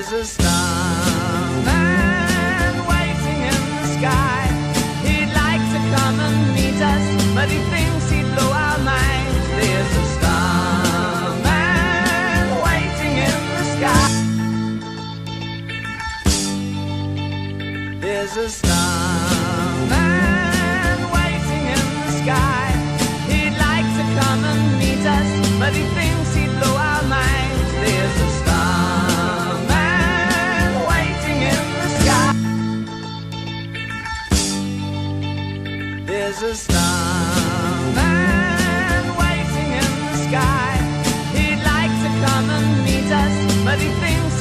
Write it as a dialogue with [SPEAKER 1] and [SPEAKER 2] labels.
[SPEAKER 1] There's a starman waiting in the sky. He'd like to come and meet us, but he thinks he'd blow our minds. There's a starman waiting in the sky. There's a starman waiting in the sky. He'd like to come and meet us, but he thinks he'd blow our minds. There's a starman waiting in the sky. There's a starman waiting in the sky. He'd like to come and meet us, but he thinks